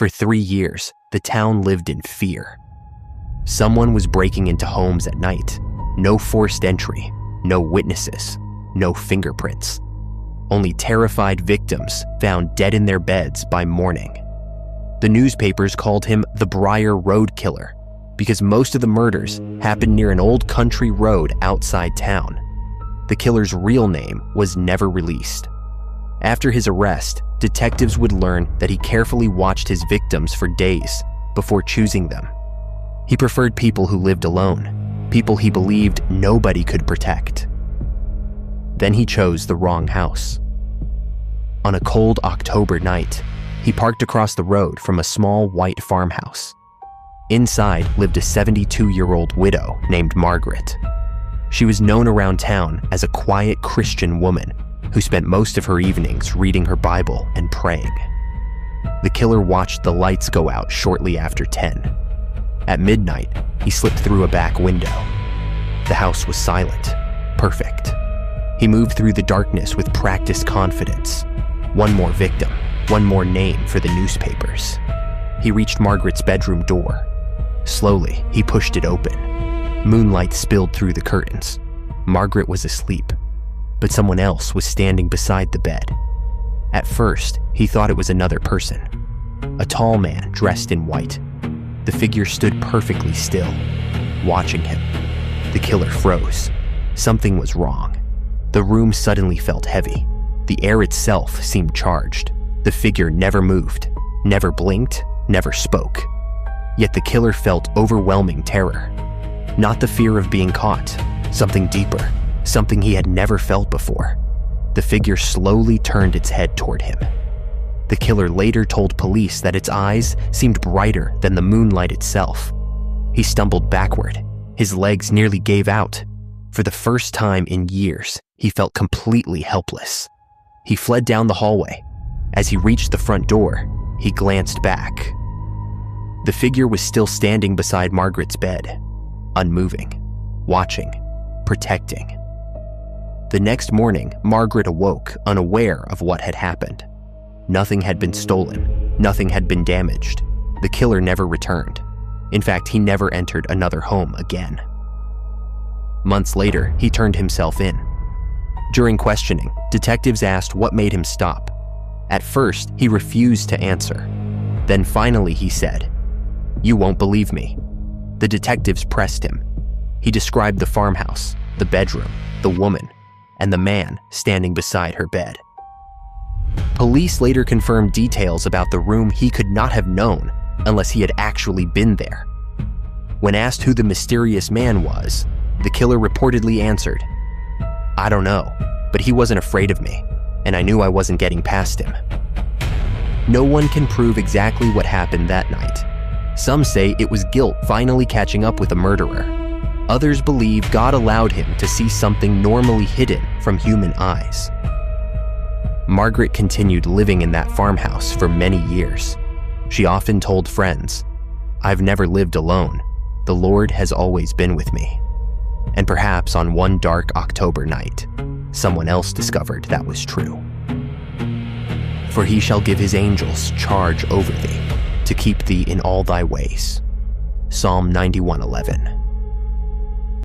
For 3 years, the town lived in fear. Someone was breaking into homes at night. No forced entry, no witnesses, no fingerprints. Only terrified victims found dead in their beds by morning. The newspapers called him the Briar Road Killer because most of the murders happened near an old country road outside town. The killer's real name was never released. After his arrest, detectives would learn that he carefully watched his victims for days before choosing them. He preferred people who lived alone, people he believed nobody could protect. Then he chose the wrong house. On a cold October night, he parked across the road from a small white farmhouse. Inside lived a 72-year-old widow named Margaret. She was known around town as a quiet Christian woman who spent most of her evenings reading her Bible and praying. The killer watched the lights go out shortly after 10. At midnight, he slipped through a back window. The house was silent, perfect. He moved through the darkness with practiced confidence. One more victim, one more name for the newspapers. He reached Margaret's bedroom door. Slowly, he pushed it open. Moonlight spilled through the curtains. Margaret was asleep, but someone else was standing beside the bed. At first, he thought it was another person. A tall man dressed in white. The figure stood perfectly still, watching him. The killer froze. Something was wrong. The room suddenly felt heavy. The air itself seemed charged. The figure never moved, never blinked, never spoke. Yet the killer felt overwhelming terror. Not the fear of being caught, something deeper, something he had never felt before. The figure slowly turned its head toward him. The killer later told police that its eyes seemed brighter than the moonlight itself. He stumbled backward. His legs nearly gave out. For the first time in years, he felt completely helpless. He fled down the hallway. As he reached the front door, he glanced back. The figure was still standing beside Margaret's bed, unmoving, watching, protecting. The next morning, Margaret awoke, unaware of what had happened. Nothing had been stolen. Nothing had been damaged. The killer never returned. In fact, he never entered another home again. Months later, he turned himself in. During questioning, detectives asked what made him stop. At first, he refused to answer. Then finally he said, "You won't believe me." The detectives pressed him. He described the farmhouse, the bedroom, the woman, and the man standing beside her bed. Police later confirmed details about the room he could not have known unless he had actually been there. When asked who the mysterious man was, the killer reportedly answered, "I don't know, but he wasn't afraid of me, and I knew I wasn't getting past him." No one can prove exactly what happened that night. Some say it was guilt finally catching up with a murderer. Others believe God allowed him to see something normally hidden from human eyes. Margaret continued living in that farmhouse for many years. She often told friends, "I've never lived alone. The Lord has always been with me." And perhaps on one dark October night, someone else discovered that was true. "For he shall give his angels charge over thee, to keep thee in all thy ways." Psalm 91:11.